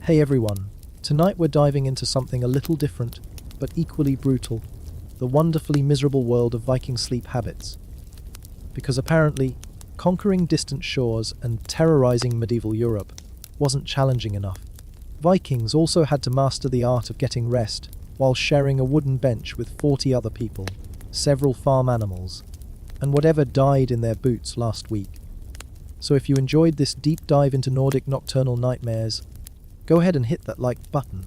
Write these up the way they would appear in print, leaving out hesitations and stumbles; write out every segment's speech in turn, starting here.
Hey everyone, tonight we're diving into something a little different, but equally brutal, the wonderfully miserable world of Viking sleep habits. Because apparently, conquering distant shores and terrorizing medieval Europe wasn't challenging enough. Vikings also had to master the art of getting rest while sharing a wooden bench with 40 other people, several farm animals, and whatever died in their boots last week. So if you enjoyed this deep dive into Nordic nocturnal nightmares, go ahead and hit that like button.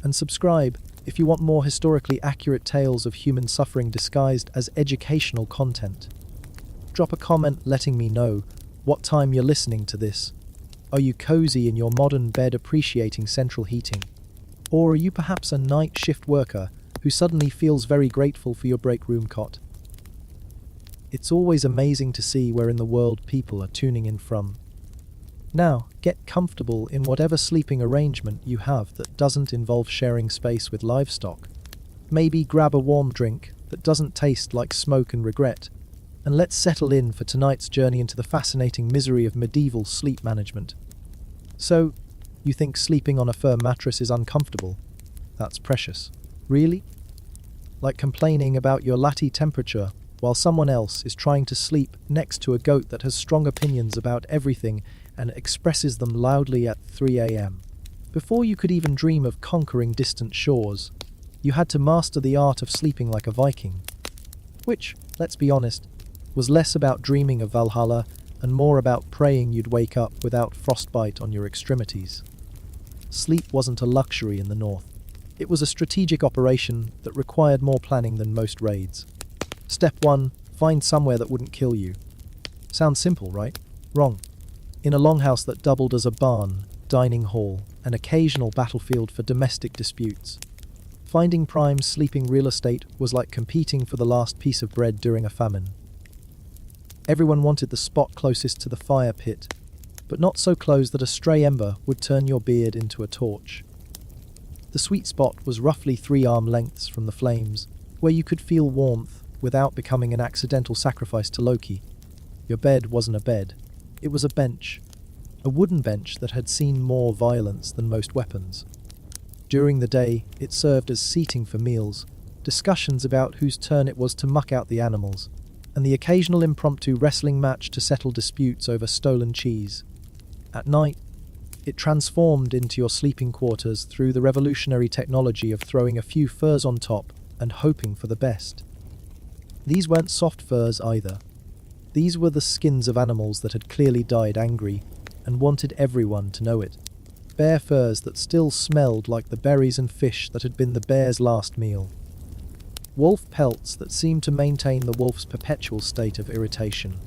And subscribe if you want more historically accurate tales of human suffering disguised as educational content. Drop a comment letting me know what time you're listening to this. Are you cozy in your modern bed appreciating central heating? Or are you perhaps a night shift worker who suddenly feels very grateful for your break room cot? It's always amazing to see where in the world people are tuning in from. Now, get comfortable in whatever sleeping arrangement you have that doesn't involve sharing space with livestock. Maybe grab a warm drink that doesn't taste like smoke and regret, and let's settle in for tonight's journey into the fascinating misery of medieval sleep management. So, you think sleeping on a firm mattress is uncomfortable? That's precious. Really? Like complaining about your latte temperature while someone else is trying to sleep next to a goat that has strong opinions about everything and expresses them loudly at 3 a.m. Before you could even dream of conquering distant shores, you had to master the art of sleeping like a Viking. Which, let's be honest, was less about dreaming of Valhalla and more about praying you'd wake up without frostbite on your extremities. Sleep wasn't a luxury in the north. It was a strategic operation that required more planning than most raids. Step 1. Find somewhere that wouldn't kill you. Sounds simple, right? Wrong. In a longhouse that doubled as a barn, dining hall, and occasional battlefield for domestic disputes, finding prime sleeping real estate was like competing for the last piece of bread during a famine. Everyone wanted the spot closest to the fire pit, but not so close that a stray ember would turn your beard into a torch. The sweet spot was roughly 3 arm lengths from the flames, where you could feel warmth without becoming an accidental sacrifice to Loki. Your bed wasn't a bed. It was a bench. A wooden bench that had seen more violence than most weapons. During the day, it served as seating for meals, discussions about whose turn it was to muck out the animals, and the occasional impromptu wrestling match to settle disputes over stolen cheese. At night, it transformed into your sleeping quarters through the revolutionary technology of throwing a few furs on top and hoping for the best. These weren't soft furs either. These were the skins of animals that had clearly died angry and wanted everyone to know it. Bare furs that still smelled like the berries and fish that had been the bear's last meal. Wolf pelts that seemed to maintain the wolf's perpetual state of irritation.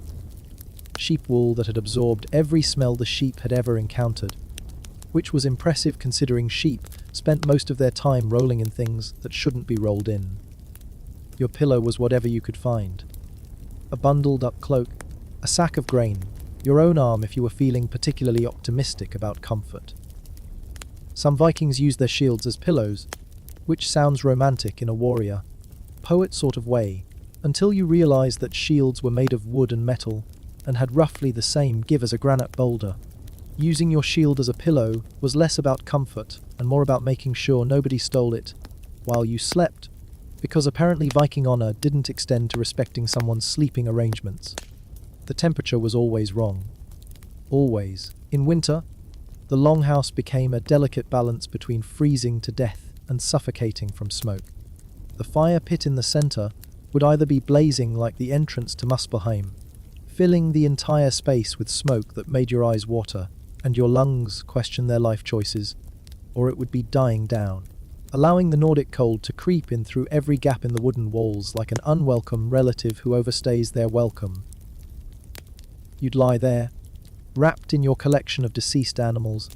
Sheep wool that had absorbed every smell the sheep had ever encountered, which was impressive considering sheep spent most of their time rolling in things that shouldn't be rolled in. Your pillow was whatever you could find. A bundled-up cloak, a sack of grain, your own arm if you were feeling particularly optimistic about comfort. Some Vikings used their shields as pillows, which sounds romantic in a warrior, poet sort of way, until you realized that shields were made of wood and metal and had roughly the same give as a granite boulder. Using your shield as a pillow was less about comfort and more about making sure nobody stole it while you slept, because apparently Viking honor didn't extend to respecting someone's sleeping arrangements. The temperature was always wrong. Always. In winter, the longhouse became a delicate balance between freezing to death and suffocating from smoke. The fire pit in the center would either be blazing like the entrance to Muspelheim, filling the entire space with smoke that made your eyes water and your lungs question their life choices, or it would be dying down, allowing the Nordic cold to creep in through every gap in the wooden walls like an unwelcome relative who overstays their welcome. You'd lie there, wrapped in your collection of deceased animals,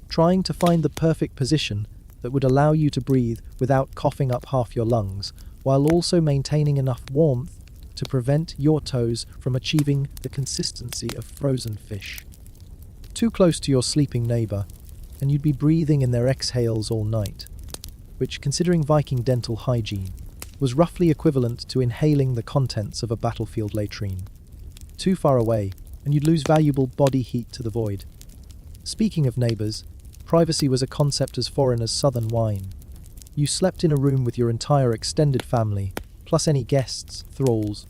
trying to find the perfect position that would allow you to breathe without coughing up half your lungs, while also maintaining enough warmth to prevent your toes from achieving the consistency of frozen fish. Too close to your sleeping neighbor, and you'd be breathing in their exhales all night, which, considering Viking dental hygiene, was roughly equivalent to inhaling the contents of a battlefield latrine. Too far away, and you'd lose valuable body heat to the void. Speaking of neighbors, Privacy was a concept as foreign as southern wine. You slept in a room with your entire extended family, plus any guests, thralls,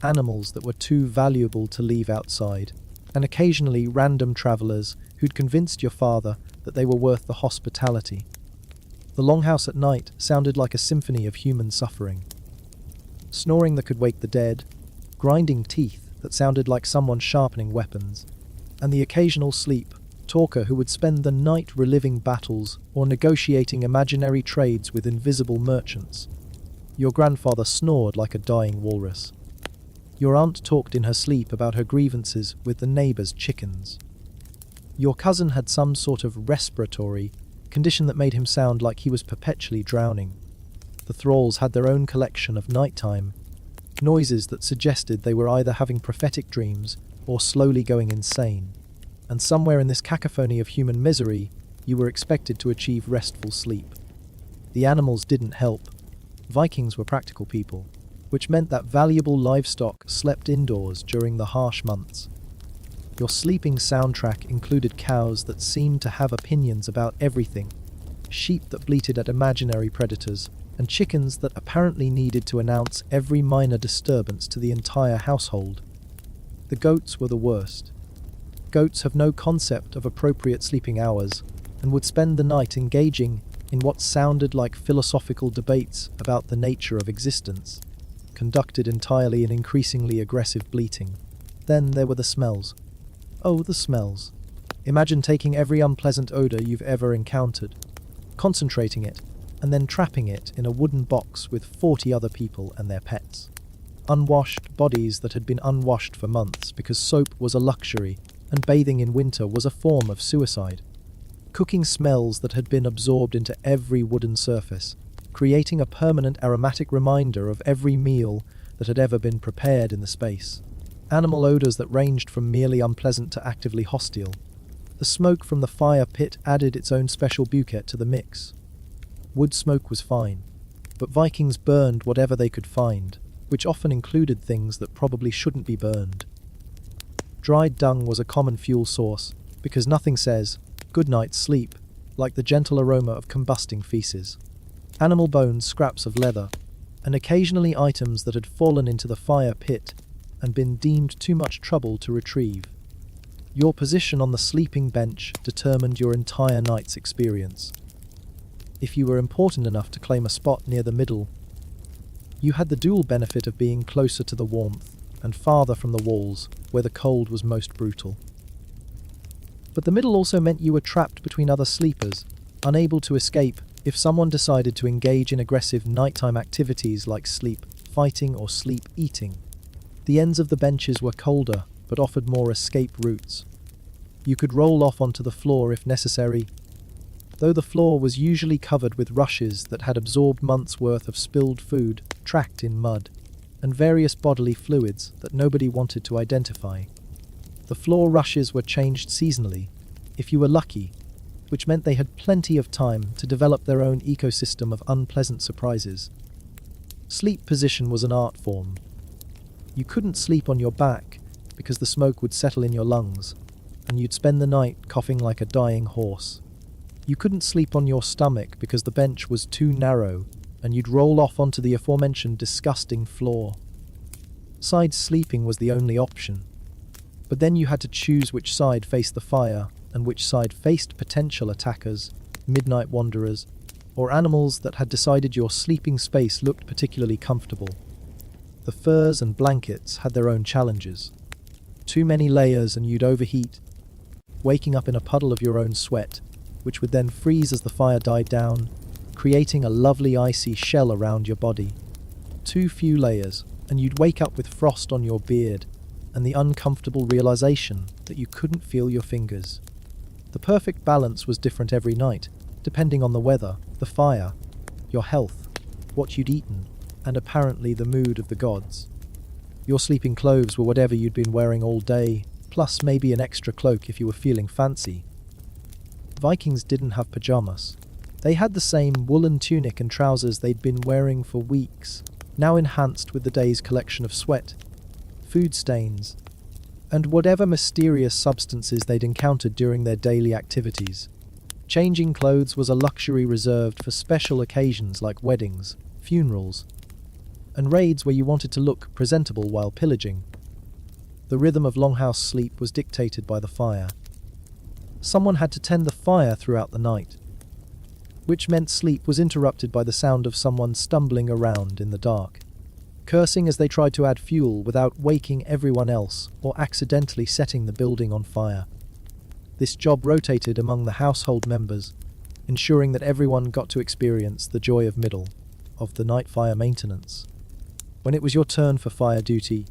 animals that were too valuable to leave outside, and occasionally random travellers who'd convinced your father that they were worth the hospitality. The longhouse at night sounded like a symphony of human suffering. Snoring that could wake the dead, grinding teeth that sounded like someone sharpening weapons, and the occasional sleep talker who would spend the night reliving battles or negotiating imaginary trades with invisible merchants. Your grandfather snored like a dying walrus. Your aunt talked in her sleep about her grievances with the neighbours' chickens. Your cousin had some sort of respiratory condition that made him sound like he was perpetually drowning. The thralls had their own collection of nighttime noises that suggested they were either having prophetic dreams or slowly going insane. And somewhere in this cacophony of human misery, you were expected to achieve restful sleep. The animals didn't help. Vikings were practical people, which meant that valuable livestock slept indoors during the harsh months. Your sleeping soundtrack included cows that seemed to have opinions about everything, sheep that bleated at imaginary predators, and chickens that apparently needed to announce every minor disturbance to the entire household. The goats were the worst. Goats have no concept of appropriate sleeping hours and would spend the night engaging in what sounded like philosophical debates about the nature of existence, conducted entirely in increasingly aggressive bleating. Then there were the smells. Oh, the smells. Imagine taking every unpleasant odour you've ever encountered, concentrating it, and then trapping it in a wooden box with 40 other people and their pets. Unwashed bodies that had been unwashed for months because soap was a luxury and bathing in winter was a form of suicide. Cooking smells that had been absorbed into every wooden surface, creating a permanent aromatic reminder of every meal that had ever been prepared in the space. Animal odours that ranged from merely unpleasant to actively hostile. The smoke from the fire pit added its own special bouquet to the mix. Wood smoke was fine, but Vikings burned whatever they could find, which often included things that probably shouldn't be burned. Dried dung was a common fuel source, because nothing says, "good night's sleep," like the gentle aroma of combusting feces. Animal bones, scraps of leather, and occasionally items that had fallen into the fire pit and been deemed too much trouble to retrieve. Your position on the sleeping bench determined your entire night's experience. If you were important enough to claim a spot near the middle, you had the dual benefit of being closer to the warmth and farther from the walls, where the cold was most brutal. But the middle also meant you were trapped between other sleepers, unable to escape if someone decided to engage in aggressive nighttime activities like sleep fighting or sleep eating. The ends of the benches were colder, but offered more escape routes. You could roll off onto the floor if necessary, though the floor was usually covered with rushes that had absorbed months' worth of spilled food, tracked in mud, and various bodily fluids that nobody wanted to identify. The floor rushes were changed seasonally, if you were lucky, which meant they had plenty of time to develop their own ecosystem of unpleasant surprises. Sleep position was an art form. You couldn't sleep on your back because the smoke would settle in your lungs, and you'd spend the night coughing like a dying horse. You couldn't sleep on your stomach because the bench was too narrow, and you'd roll off onto the aforementioned disgusting floor. Side sleeping was the only option. But then you had to choose which side faced the fire, and which side faced potential attackers, midnight wanderers, or animals that had decided your sleeping space looked particularly comfortable. The furs and blankets had their own challenges. Too many layers and you'd overheat, waking up in a puddle of your own sweat, which would then freeze as the fire died down, creating a lovely icy shell around your body. Too few layers, and you'd wake up with frost on your beard, and the uncomfortable realization that you couldn't feel your fingers. The perfect balance was different every night, depending on the weather, the fire, your health, what you'd eaten, and apparently the mood of the gods. Your sleeping clothes were whatever you'd been wearing all day, plus maybe an extra cloak if you were feeling fancy. Vikings didn't have pajamas. They had the same woolen tunic and trousers they'd been wearing for weeks, now enhanced with the day's collection of sweat, food stains, and whatever mysterious substances they'd encountered during their daily activities. Changing clothes was a luxury reserved for special occasions like weddings, funerals, and raids where you wanted to look presentable while pillaging. The rhythm of longhouse sleep was dictated by the fire. Someone had to tend the fire throughout the night, which meant sleep was interrupted by the sound of someone stumbling around in the dark, cursing as they tried to add fuel without waking everyone else or accidentally setting the building on fire. This job rotated among the household members, ensuring that everyone got to experience the joy of the night fire maintenance. When it was your turn for fire duty,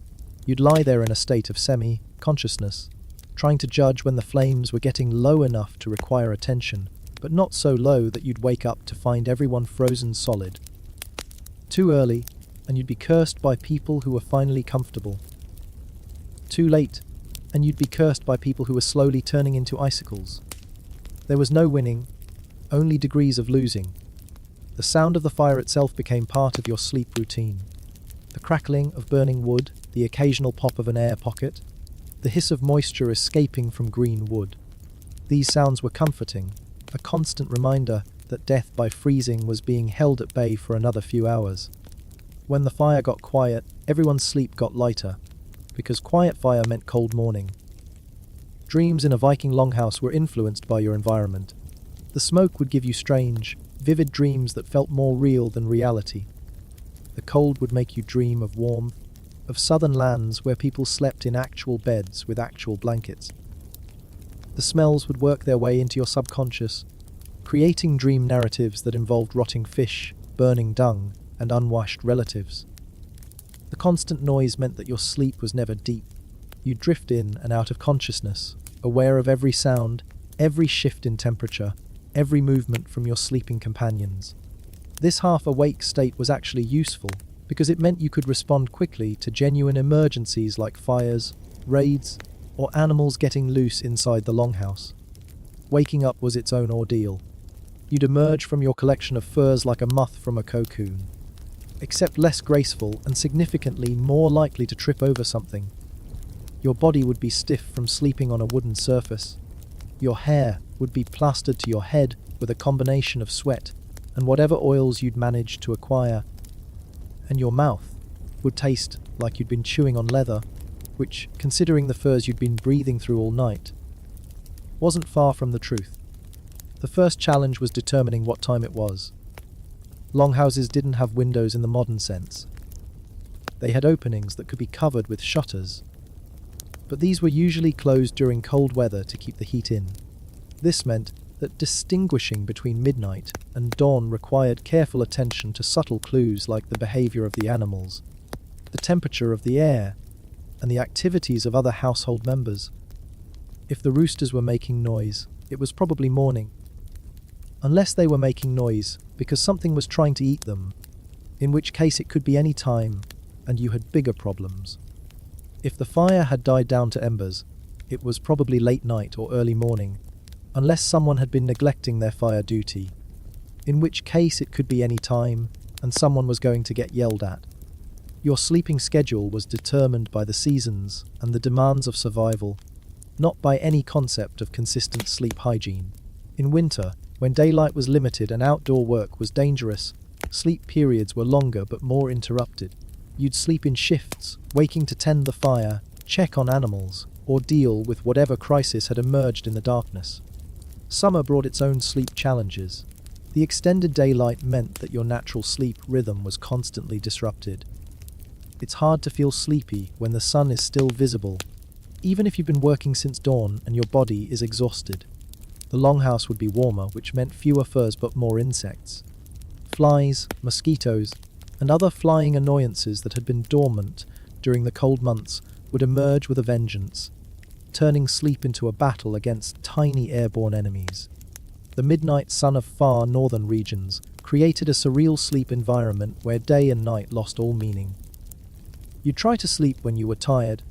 you'd lie there in a state of semi-consciousness, trying to judge when the flames were getting low enough to require attention, but not so low that you'd wake up to find everyone frozen solid. Too early, and you'd be cursed by people who were finally comfortable. Too late, and you'd be cursed by people who were slowly turning into icicles. There was no winning, only degrees of losing. The sound of the fire itself became part of your sleep routine. The crackling of burning wood, the occasional pop of an air pocket, the hiss of moisture escaping from green wood. These sounds were comforting, a constant reminder that death by freezing was being held at bay for another few hours. When the fire got quiet, everyone's sleep got lighter, because quiet fire meant cold morning. Dreams in a Viking longhouse were influenced by your environment. The smoke would give you strange, vivid dreams that felt more real than reality. The cold would make you dream of warmth, of southern lands where people slept in actual beds with actual blankets. The smells would work their way into your subconscious, creating dream narratives that involved rotting fish, burning dung, and unwashed relatives. The constant noise meant that your sleep was never deep. You drift in and out of consciousness, aware of every sound, every shift in temperature, every movement from your sleeping companions. This half-awake state was actually useful because it meant you could respond quickly to genuine emergencies like fires, raids, or animals getting loose inside the longhouse. Waking up was its own ordeal. You'd emerge from your collection of furs like a moth from a cocoon, except less graceful and significantly more likely to trip over something. Your body would be stiff from sleeping on a wooden surface. Your hair would be plastered to your head with a combination of sweat and whatever oils you'd managed to acquire. And your mouth would taste like you'd been chewing on leather, which, considering the furs you'd been breathing through all night, wasn't far from the truth. The first challenge was determining what time it was. Longhouses didn't have windows in the modern sense. They had openings that could be covered with shutters, but these were usually closed during cold weather to keep the heat in. This meant that distinguishing between midnight and dawn required careful attention to subtle clues like the behavior of the animals, the temperature of the air, and the activities of other household members. If the roosters were making noise, it was probably morning. Unless they were making noise because something was trying to eat them, in which case it could be any time, and you had bigger problems. If the fire had died down to embers, it was probably late night or early morning, unless someone had been neglecting their fire duty, in which case it could be any time, and someone was going to get yelled at. Your sleeping schedule was determined by the seasons and the demands of survival, not by any concept of consistent sleep hygiene. In winter, when daylight was limited and outdoor work was dangerous, sleep periods were longer but more interrupted. You'd sleep in shifts, waking to tend the fire, check on animals, or deal with whatever crisis had emerged in the darkness. Summer brought its own sleep challenges. The extended daylight meant that your natural sleep rhythm was constantly disrupted. It's hard to feel sleepy when the sun is still visible, even if you've been working since dawn and your body is exhausted. The longhouse would be warmer, which meant fewer furs but more insects. Flies, mosquitoes, and other flying annoyances that had been dormant during the cold months would emerge with a vengeance, turning sleep into a battle against tiny airborne enemies. The midnight sun of far northern regions created a surreal sleep environment where day and night lost all meaning. You'd try to sleep when you were tired,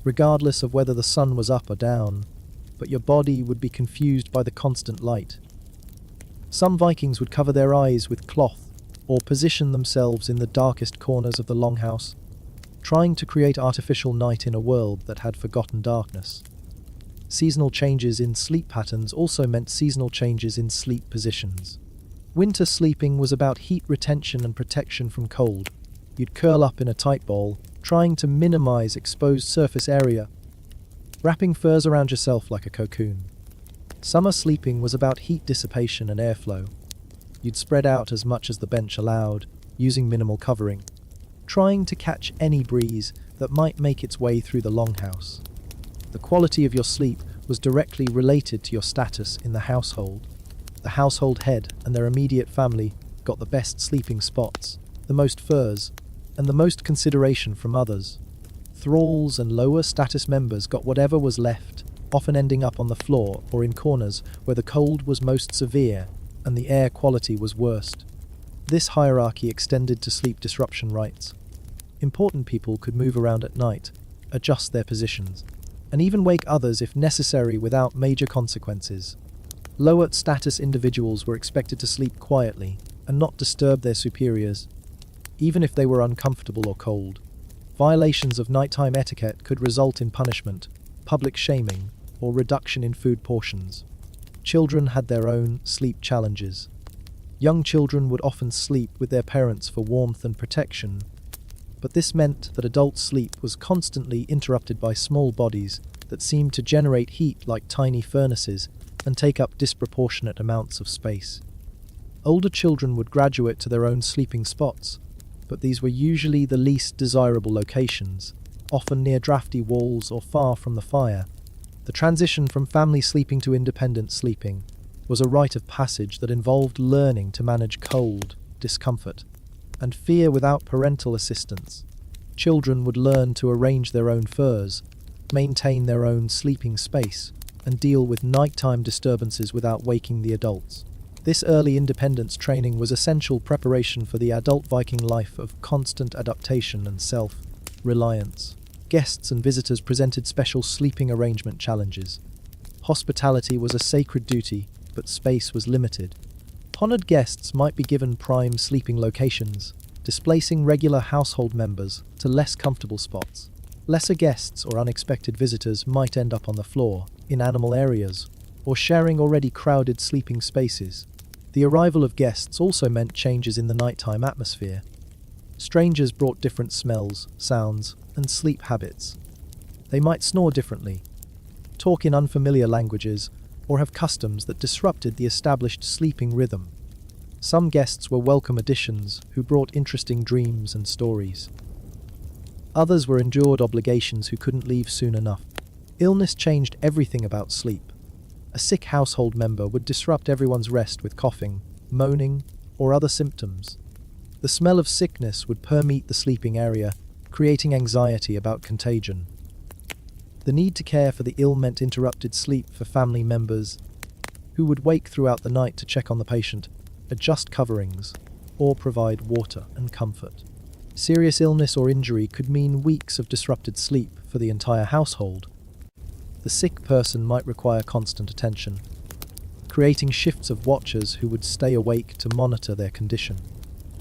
regardless of whether the sun was up or down, but your body would be confused by the constant light. Some Vikings would cover their eyes with cloth or position themselves in the darkest corners of the longhouse, trying to create artificial night in a world that had forgotten darkness. Seasonal changes in sleep patterns also meant seasonal changes in sleep positions. Winter sleeping was about heat retention and protection from cold. You'd curl up in a tight ball, trying to minimize exposed surface area, wrapping furs around yourself like a cocoon. Summer sleeping was about heat dissipation and airflow. You'd spread out as much as the bench allowed, using minimal covering, trying to catch any breeze that might make its way through the longhouse. The quality of your sleep was directly related to your status in the household. The household head and their immediate family got the best sleeping spots, the most furs, and the most consideration from others. Thralls and lower status members got whatever was left, often ending up on the floor or in corners where the cold was most severe and the air quality was worst. This hierarchy extended to sleep disruption rights. Important people could move around at night, adjust their positions, and even wake others if necessary without major consequences. Lower status individuals were expected to sleep quietly and not disturb their superiors, even if they were uncomfortable or cold. Violations of nighttime etiquette could result in punishment, public shaming, or reduction in food portions. Children had their own sleep challenges. Young children would often sleep with their parents for warmth and protection, but this meant that adult sleep was constantly interrupted by small bodies that seemed to generate heat like tiny furnaces and take up disproportionate amounts of space. Older children would graduate to their own sleeping spots, but these were usually the least desirable locations, often near drafty walls or far from the fire. The transition from family sleeping to independent sleeping was a rite of passage that involved learning to manage cold, discomfort, and fear without parental assistance. Children would learn to arrange their own furs, maintain their own sleeping space, and deal with nighttime disturbances without waking the adults. This early independence training was essential preparation for the adult Viking life of constant adaptation and self-reliance. Guests and visitors presented special sleeping arrangement challenges. Hospitality was a sacred duty, but space was limited. Honored guests might be given prime sleeping locations, displacing regular household members to less comfortable spots. Lesser guests or unexpected visitors might end up on the floor, in animal areas, or sharing already crowded sleeping spaces. The arrival of guests also meant changes in the nighttime atmosphere. Strangers brought different smells, sounds, and sleep habits. They might snore differently, talk in unfamiliar languages, or have customs that disrupted the established sleeping rhythm. Some guests were welcome additions who brought interesting dreams and stories. Others were endured obligations who couldn't leave soon enough. Illness changed everything about sleep. A sick household member would disrupt everyone's rest with coughing, moaning, or other symptoms. The smell of sickness would permeate the sleeping area, creating anxiety about contagion. The need to care for the ill meant interrupted sleep for family members, who would wake throughout the night to check on the patient, adjust coverings, or provide water and comfort. Serious illness or injury could mean weeks of disrupted sleep for the entire household. The sick person might require constant attention, creating shifts of watchers who would stay awake to monitor their condition.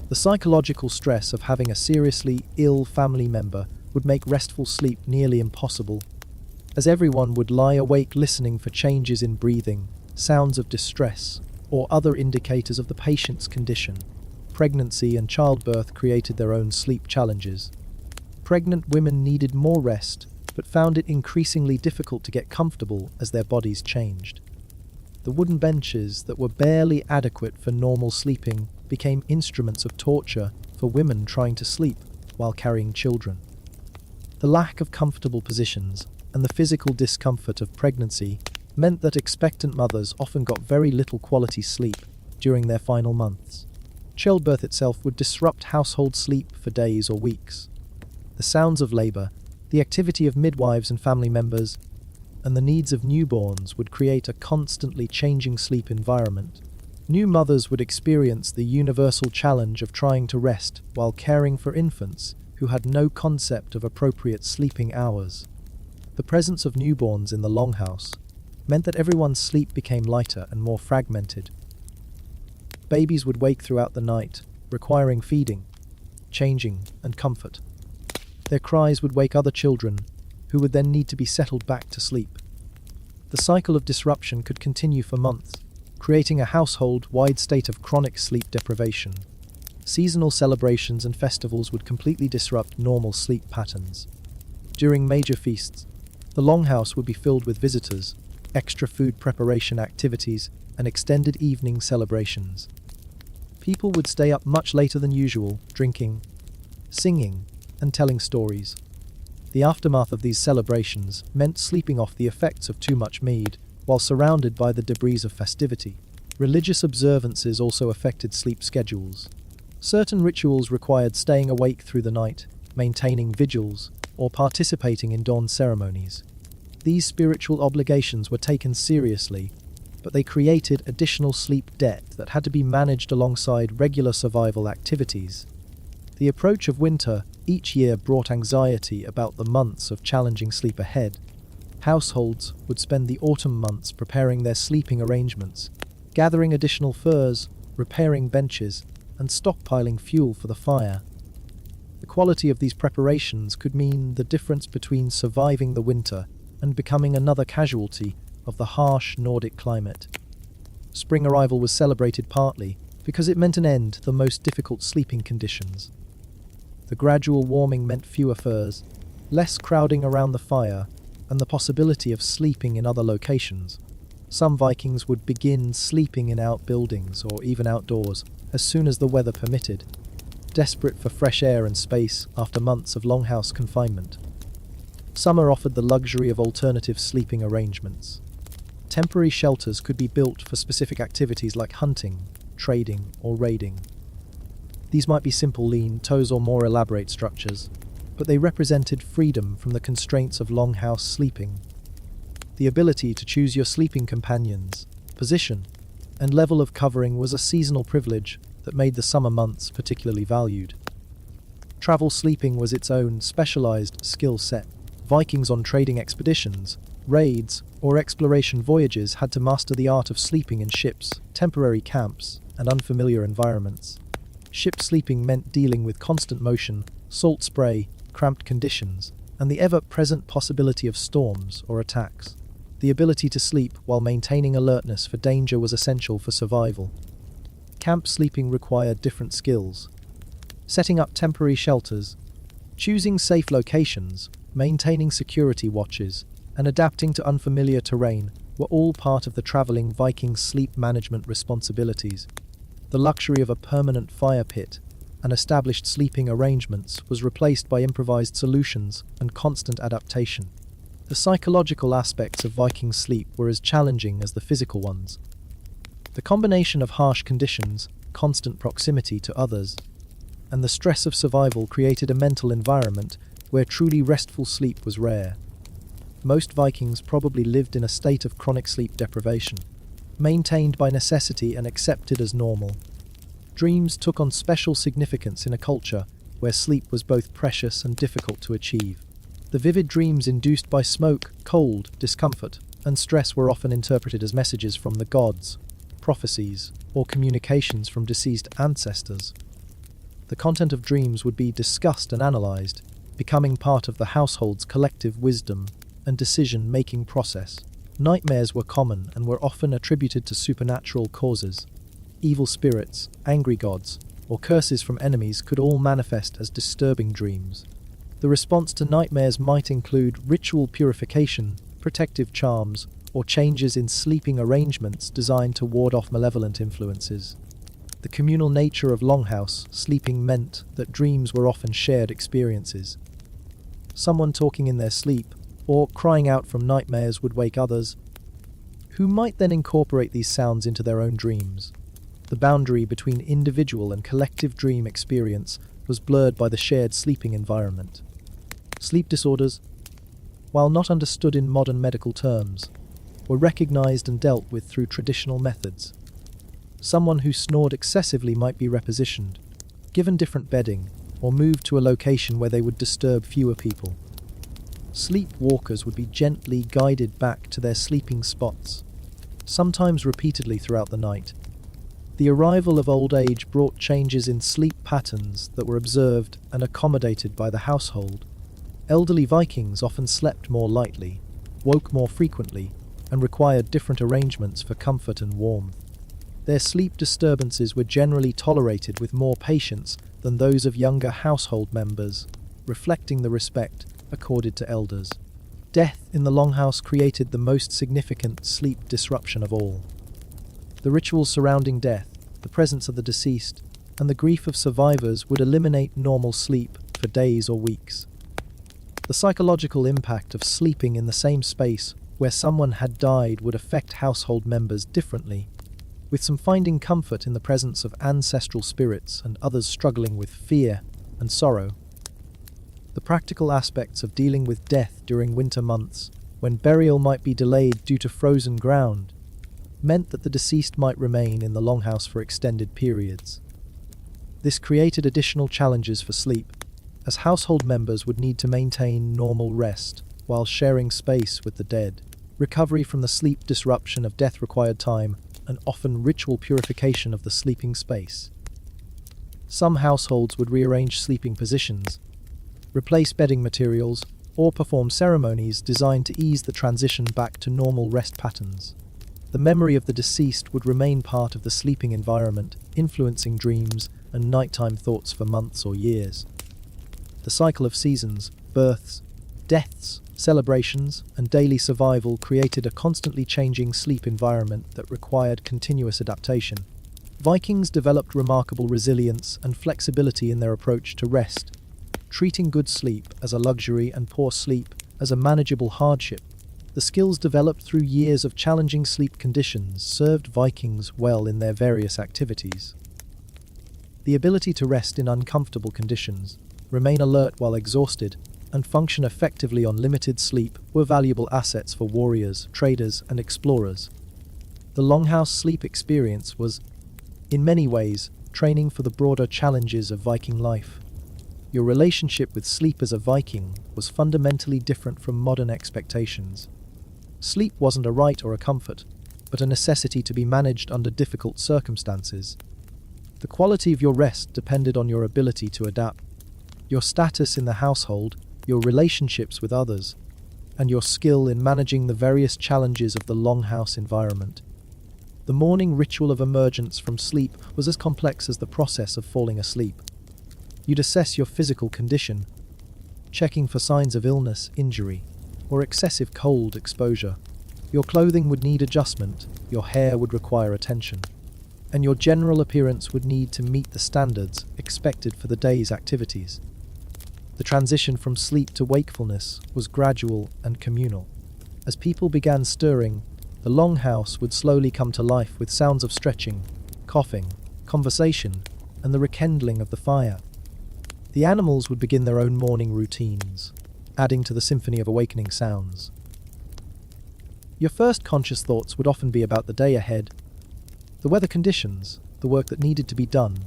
The psychological stress of having a seriously ill family member would make restful sleep nearly impossible, as everyone would lie awake listening for changes in breathing, sounds of distress, or other indicators of the patient's condition. Pregnancy and childbirth created their own sleep challenges. Pregnant women needed more rest, but found it increasingly difficult to get comfortable as their bodies changed. The wooden benches that were barely adequate for normal sleeping became instruments of torture for women trying to sleep while carrying children. The lack of comfortable positions and the physical discomfort of pregnancy meant that expectant mothers often got very little quality sleep during their final months. Childbirth itself would disrupt household sleep for days or weeks. The sounds of labor, the activity of midwives and family members, and the needs of newborns would create a constantly changing sleep environment. New mothers would experience the universal challenge of trying to rest while caring for infants who had no concept of appropriate sleeping hours. The presence of newborns in the longhouse meant that everyone's sleep became lighter and more fragmented. Babies would wake throughout the night, requiring feeding, changing, and comfort. Their cries would wake other children, who would then need to be settled back to sleep. The cycle of disruption could continue for months, creating a household-wide state of chronic sleep deprivation. Seasonal celebrations and festivals would completely disrupt normal sleep patterns. During major feasts, the longhouse would be filled with visitors, extra food preparation activities, and extended evening celebrations. People would stay up much later than usual, drinking, singing, and telling stories. The aftermath of these celebrations meant sleeping off the effects of too much mead, while surrounded by the debris of festivity. Religious observances also affected sleep schedules. Certain rituals required staying awake through the night, maintaining vigils, or participating in dawn ceremonies. These spiritual obligations were taken seriously, but they created additional sleep debt that had to be managed alongside regular survival activities. The approach of winter each year brought anxiety about the months of challenging sleep ahead. Households would spend the autumn months preparing their sleeping arrangements, gathering additional furs, repairing benches, and stockpiling fuel for the fire. The quality of these preparations could mean the difference between surviving the winter and becoming another casualty of the harsh Nordic climate. Spring arrival was celebrated partly because it meant an end to the most difficult sleeping conditions. The gradual warming meant fewer furs, less crowding around the fire, and the possibility of sleeping in other locations. Some Vikings would begin sleeping in outbuildings or even outdoors as soon as the weather permitted, desperate for fresh air and space after months of longhouse confinement. Summer offered the luxury of alternative sleeping arrangements. Temporary shelters could be built for specific activities like hunting, trading, or raiding. These might be simple lean-tos or more elaborate structures, but they represented freedom from the constraints of longhouse sleeping. The ability to choose your sleeping companions, position, and level of covering was a seasonal privilege that made the summer months particularly valued. Travel sleeping was its own specialized skill set. Vikings on trading expeditions, raids, or exploration voyages had to master the art of sleeping in ships, temporary camps, and unfamiliar environments. Ship sleeping meant dealing with constant motion, salt spray, cramped conditions, and the ever-present possibility of storms or attacks. The ability to sleep while maintaining alertness for danger was essential for survival. Camp sleeping required different skills. Setting up temporary shelters, choosing safe locations, maintaining security watches, and adapting to unfamiliar terrain were all part of the traveling Viking's sleep management responsibilities. The luxury of a permanent fire pit and established sleeping arrangements was replaced by improvised solutions and constant adaptation. The psychological aspects of Viking sleep were as challenging as the physical ones. The combination of harsh conditions, constant proximity to others, and the stress of survival created a mental environment where truly restful sleep was rare. Most Vikings probably lived in a state of chronic sleep deprivation, maintained by necessity and accepted as normal. Dreams took on special significance in a culture where sleep was both precious and difficult to achieve. The vivid dreams induced by smoke, cold, discomfort, and stress were often interpreted as messages from the gods, prophecies, or communications from deceased ancestors. The content of dreams would be discussed and analyzed, becoming part of the household's collective wisdom and decision-making process. Nightmares were common and were often attributed to supernatural causes. Evil spirits, angry gods, or curses from enemies could all manifest as disturbing dreams. The response to nightmares might include ritual purification, protective charms, or changes in sleeping arrangements designed to ward off malevolent influences. The communal nature of longhouse sleeping meant that dreams were often shared experiences. Someone talking in their sleep or crying out from nightmares would wake others, who might then incorporate these sounds into their own dreams. The boundary between individual and collective dream experience was blurred by the shared sleeping environment. Sleep disorders, while not understood in modern medical terms, were recognized and dealt with through traditional methods. Someone who snored excessively might be repositioned, given different bedding, or moved to a location where they would disturb fewer people. Sleepwalkers would be gently guided back to their sleeping spots, sometimes repeatedly throughout the night. The arrival of old age brought changes in sleep patterns that were observed and accommodated by the household. Elderly Vikings often slept more lightly, woke more frequently, and required different arrangements for comfort and warmth. Their sleep disturbances were generally tolerated with more patience than those of younger household members, reflecting the respect accorded to elders. Death in the longhouse created the most significant sleep disruption of all. The rituals surrounding death, the presence of the deceased, and the grief of survivors would eliminate normal sleep for days or weeks. The psychological impact of sleeping in the same space where someone had died would affect household members differently, with some finding comfort in the presence of ancestral spirits and others struggling with fear and sorrow. The practical aspects of dealing with death during winter months, when burial might be delayed due to frozen ground, meant that the deceased might remain in the longhouse for extended periods. This created additional challenges for sleep, as household members would need to maintain normal rest while sharing space with the dead. Recovery from the sleep disruption of death required time and often ritual purification of the sleeping space. Some households would rearrange sleeping positions, replace bedding materials, or perform ceremonies designed to ease the transition back to normal rest patterns. The memory of the deceased would remain part of the sleeping environment, influencing dreams and nighttime thoughts for months or years. The cycle of seasons, births, deaths, celebrations, and daily survival created a constantly changing sleep environment that required continuous adaptation. Vikings developed remarkable resilience and flexibility in their approach to rest, treating good sleep as a luxury and poor sleep as a manageable hardship. The skills developed through years of challenging sleep conditions served Vikings well in their various activities. The ability to rest in uncomfortable conditions, remain alert while exhausted, and function effectively on limited sleep were valuable assets for warriors, traders, and explorers. The longhouse sleep experience was, in many ways, training for the broader challenges of Viking life. Your relationship with sleep as a Viking was fundamentally different from modern expectations. Sleep wasn't a right or a comfort, but a necessity to be managed under difficult circumstances. The quality of your rest depended on your ability to adapt, your status in the household, your relationships with others, and your skill in managing the various challenges of the longhouse environment. The morning ritual of emergence from sleep was as complex as the process of falling asleep. You'd assess your physical condition, checking for signs of illness, injury, or excessive cold exposure. Your clothing would need adjustment, your hair would require attention, and your general appearance would need to meet the standards expected for the day's activities. The transition from sleep to wakefulness was gradual and communal. As people began stirring, the longhouse would slowly come to life with sounds of stretching, coughing, conversation, and the rekindling of the fire. The animals would begin their own morning routines, adding to the symphony of awakening sounds. Your first conscious thoughts would often be about the day ahead, the weather conditions, the work that needed to be done,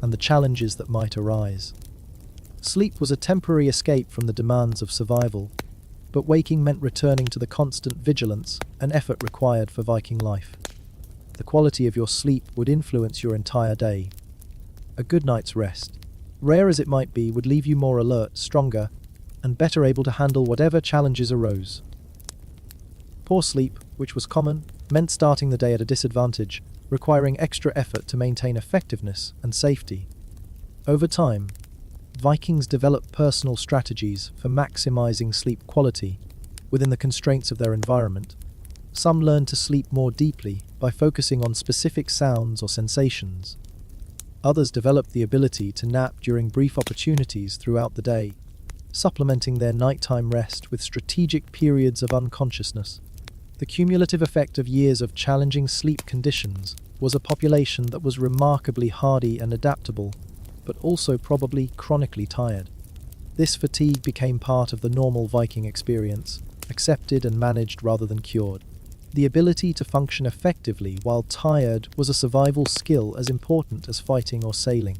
and the challenges that might arise. Sleep was a temporary escape from the demands of survival, but waking meant returning to the constant vigilance and effort required for Viking life. The quality of your sleep would influence your entire day. A good night's rest, rare as it might be, would leave you more alert, stronger, and better able to handle whatever challenges arose. Poor sleep, which was common, meant starting the day at a disadvantage, requiring extra effort to maintain effectiveness and safety. Over time, Vikings developed personal strategies for maximizing sleep quality within the constraints of their environment. Some learned to sleep more deeply by focusing on specific sounds or sensations. Others developed the ability to nap during brief opportunities throughout the day, supplementing their nighttime rest with strategic periods of unconsciousness. The cumulative effect of years of challenging sleep conditions was a population that was remarkably hardy and adaptable, but also probably chronically tired. This fatigue became part of the normal Viking experience, accepted and managed rather than cured. The ability to function effectively while tired was a survival skill as important as fighting or sailing.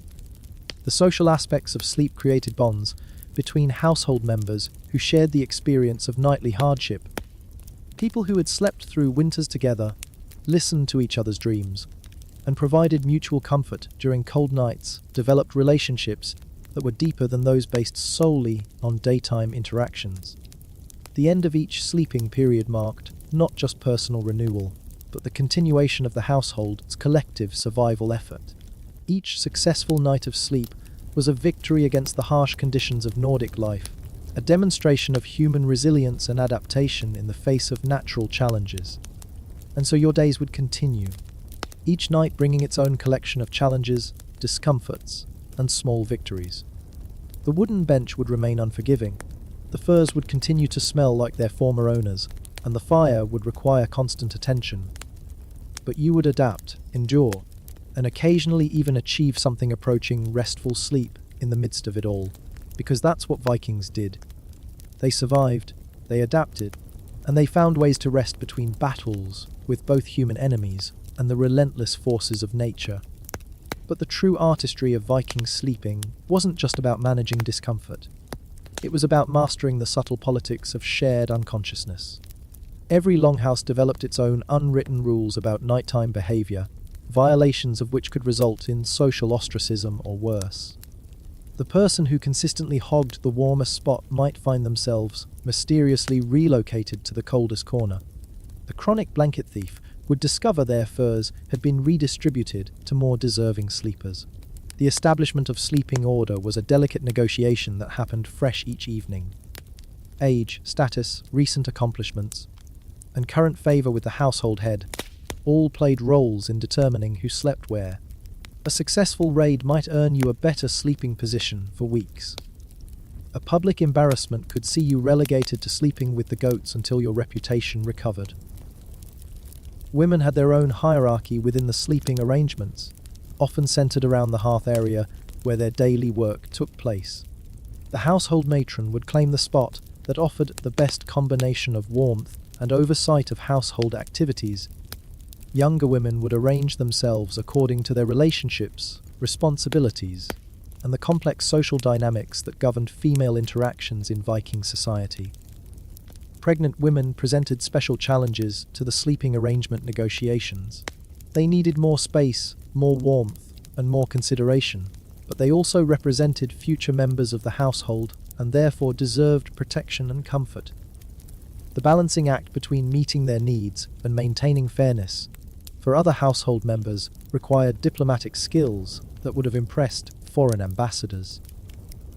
The social aspects of sleep created bonds between household members who shared the experience of nightly hardship. People who had slept through winters together listened to each other's dreams and provided mutual comfort during cold nights, developed relationships that were deeper than those based solely on daytime interactions. The end of each sleeping period marked not just personal renewal, but the continuation of the household's collective survival effort. Each successful night of sleep was a victory against the harsh conditions of Nordic life, a demonstration of human resilience and adaptation in the face of natural challenges. And so your days would continue, each night bringing its own collection of challenges, discomforts, and small victories. The wooden bench would remain unforgiving, the furs would continue to smell like their former owners, and the fire would require constant attention. But you would adapt, endure, and occasionally even achieve something approaching restful sleep in the midst of it all, because that's what Vikings did. They survived, they adapted, and they found ways to rest between battles with both human enemies and the relentless forces of nature. But the true artistry of Viking sleeping wasn't just about managing discomfort. It was about mastering the subtle politics of shared unconsciousness. Every longhouse developed its own unwritten rules about nighttime behavior, violations of which could result in social ostracism or worse. The person who consistently hogged the warmest spot might find themselves mysteriously relocated to the coldest corner. The chronic blanket thief would discover their furs had been redistributed to more deserving sleepers. The establishment of sleeping order was a delicate negotiation that happened fresh each evening. Age, status, recent accomplishments, and current favour with the household head all played roles in determining who slept where. A successful raid might earn you a better sleeping position for weeks. A public embarrassment could see you relegated to sleeping with the goats until your reputation recovered. Women had their own hierarchy within the sleeping arrangements, often centered around the hearth area where their daily work took place. The household matron would claim the spot that offered the best combination of warmth and oversight of household activities. Younger women would arrange themselves according to their relationships, responsibilities, and the complex social dynamics that governed female interactions in Viking society. Pregnant women presented special challenges to the sleeping arrangement negotiations. They needed more space, more warmth, and more consideration, but they also represented future members of the household and therefore deserved protection and comfort. The balancing act between meeting their needs and maintaining fairness for other household members required diplomatic skills that would have impressed foreign ambassadors.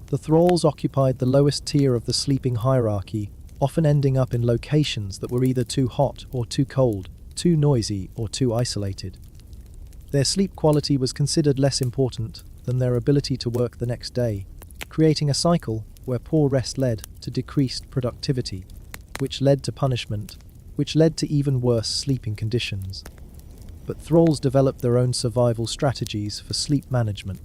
The thralls occupied the lowest tier of the sleeping hierarchy, often ending up in locations that were either too hot or too cold, too noisy or too isolated. Their sleep quality was considered less important than their ability to work the next day, creating a cycle where poor rest led to decreased productivity, which led to punishment, which led to even worse sleeping conditions. But thralls developed their own survival strategies for sleep management.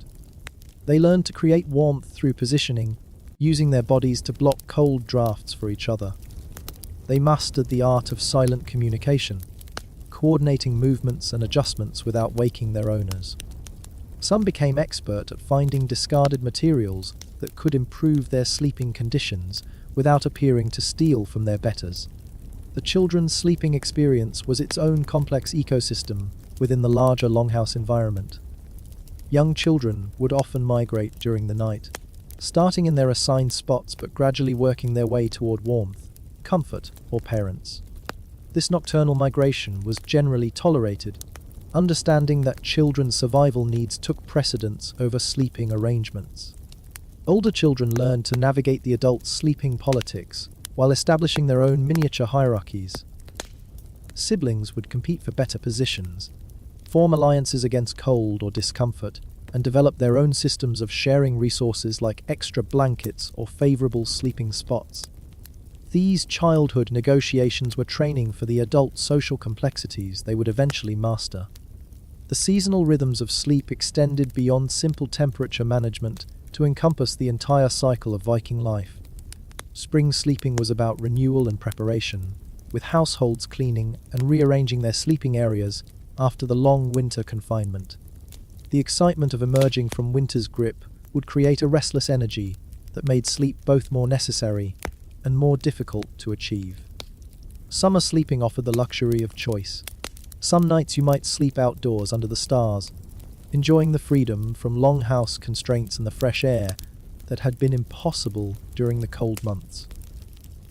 They learned to create warmth through positioning, using their bodies to block cold drafts for each other. They mastered the art of silent communication, coordinating movements and adjustments without waking their owners. Some became expert at finding discarded materials that could improve their sleeping conditions without appearing to steal from their betters. The children's sleeping experience was its own complex ecosystem within the larger longhouse environment. Young children would often migrate during the night, starting in their assigned spots but gradually working their way toward warmth, comfort, or parents. This nocturnal migration was generally tolerated, understanding that children's survival needs took precedence over sleeping arrangements. Older children learned to navigate the adults' sleeping politics while establishing their own miniature hierarchies. Siblings would compete for better positions, form alliances against cold or discomfort, and develop their own systems of sharing resources like extra blankets or favorable sleeping spots. These childhood negotiations were training for the adult social complexities they would eventually master. The seasonal rhythms of sleep extended beyond simple temperature management to encompass the entire cycle of Viking life. Spring sleeping was about renewal and preparation, with households cleaning and rearranging their sleeping areas after the long winter confinement. The excitement of emerging from winter's grip would create a restless energy that made sleep both more necessary and more difficult to achieve. Summer sleeping offered the luxury of choice. Some nights you might sleep outdoors under the stars, enjoying the freedom from longhouse constraints and the fresh air that had been impossible during the cold months.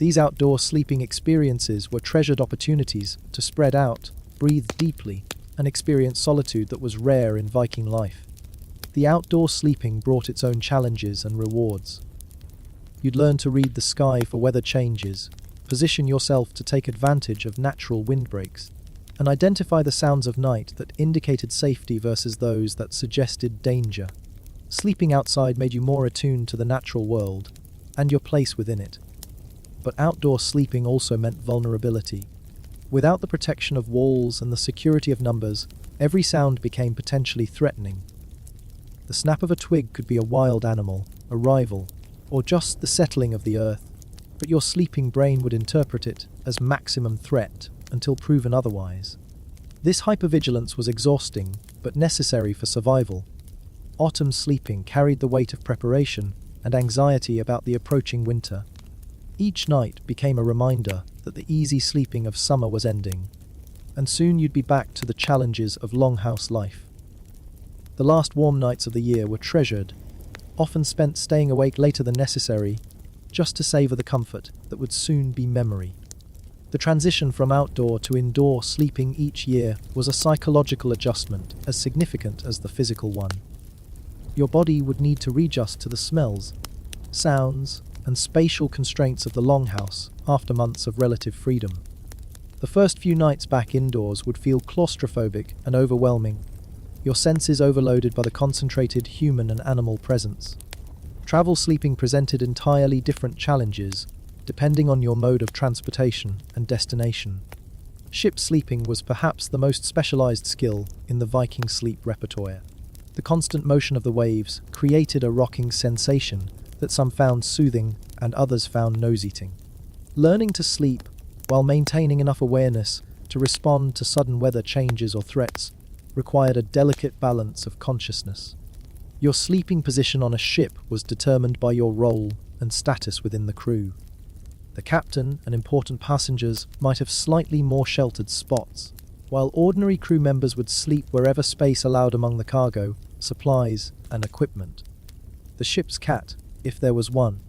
These outdoor sleeping experiences were treasured opportunities to spread out, breathe deeply, and experience solitude that was rare in Viking life. The outdoor sleeping brought its own challenges and rewards. You'd learn to read the sky for weather changes, position yourself to take advantage of natural windbreaks, and identify the sounds of night that indicated safety versus those that suggested danger. Sleeping outside made you more attuned to the natural world and your place within it. But outdoor sleeping also meant vulnerability. Without the protection of walls and the security of numbers, every sound became potentially threatening. The snap of a twig could be a wild animal, a rival, or just the settling of the earth, but your sleeping brain would interpret it as maximum threat until proven otherwise. This hypervigilance was exhausting, but necessary for survival. Autumn sleeping carried the weight of preparation and anxiety about the approaching winter. Each night became a reminder that the easy sleeping of summer was ending, and soon you'd be back to the challenges of longhouse life. The last warm nights of the year were treasured, often spent staying awake later than necessary, just to savour the comfort that would soon be memory. The transition from outdoor to indoor sleeping each year was a psychological adjustment as significant as the physical one. Your body would need to readjust to the smells, sounds, and spatial constraints of the longhouse after months of relative freedom. The first few nights back indoors would feel claustrophobic and overwhelming, your senses overloaded by the concentrated human and animal presence. Travel sleeping presented entirely different challenges, depending on your mode of transportation and destination. Ship sleeping was perhaps the most specialized skill in the Viking sleep repertoire. The constant motion of the waves created a rocking sensation that some found soothing and others found nose-eating. Learning to sleep while maintaining enough awareness to respond to sudden weather changes or threats required a delicate balance of consciousness. Your sleeping position on a ship was determined by your role and status within the crew. The captain and important passengers might have slightly more sheltered spots, while ordinary crew members would sleep wherever space allowed among the cargo, supplies, and equipment. The ship's cat, if there was one,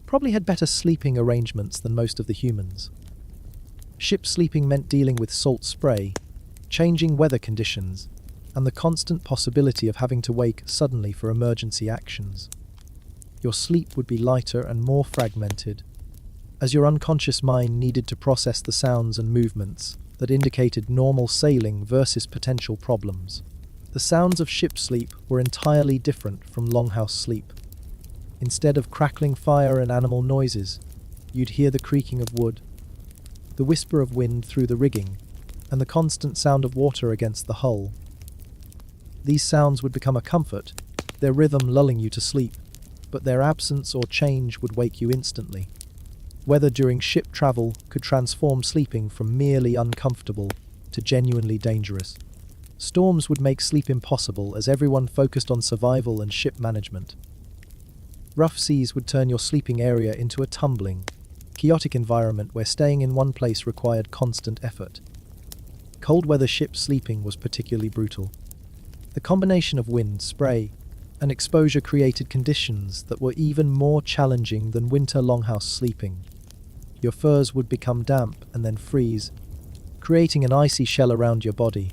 probably had better sleeping arrangements than most of the humans. Ship sleeping meant dealing with salt spray, changing weather conditions, and the constant possibility of having to wake suddenly for emergency actions. Your sleep would be lighter and more fragmented, as your unconscious mind needed to process the sounds and movements that indicated normal sailing versus potential problems. The sounds of ship sleep were entirely different from longhouse sleep. Instead of crackling fire and animal noises, you'd hear the creaking of wood, the whisper of wind through the rigging, and the constant sound of water against the hull. These sounds would become a comfort, their rhythm lulling you to sleep, but their absence or change would wake you instantly. Weather during ship travel could transform sleeping from merely uncomfortable to genuinely dangerous. Storms would make sleep impossible as everyone focused on survival and ship management. Rough seas would turn your sleeping area into a tumbling, chaotic environment where staying in one place required constant effort. Cold weather ship sleeping was particularly brutal. The combination of wind, spray, and exposure created conditions that were even more challenging than winter longhouse sleeping. Your furs would become damp and then freeze, creating an icy shell around your body.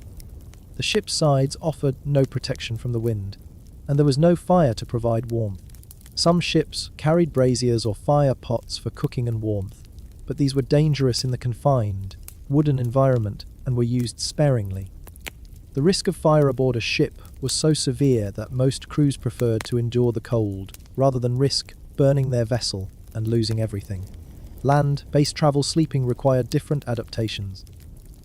The ship's sides offered no protection from the wind, and there was no fire to provide warmth. Some ships carried braziers or fire pots for cooking and warmth, but these were dangerous in the confined, wooden environment and were used sparingly. The risk of fire aboard a ship was so severe that most crews preferred to endure the cold rather than risk burning their vessel and losing everything. Land-based travel sleeping required different adaptations.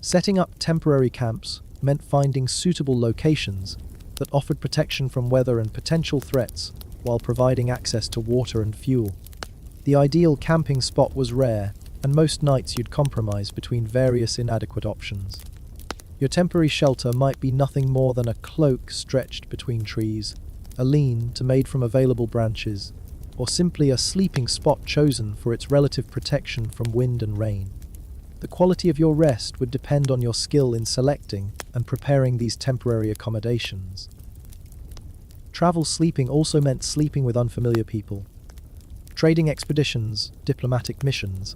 Setting up temporary camps meant finding suitable locations that offered protection from weather and potential threats while providing access to water and fuel. The ideal camping spot was rare, and most nights you'd compromise between various inadequate options. Your temporary shelter might be nothing more than a cloak stretched between trees, a lean to made from available branches, or simply a sleeping spot chosen for its relative protection from wind and rain. The quality of your rest would depend on your skill in selecting and preparing these temporary accommodations. Travel sleeping also meant sleeping with unfamiliar people. Trading expeditions, diplomatic missions,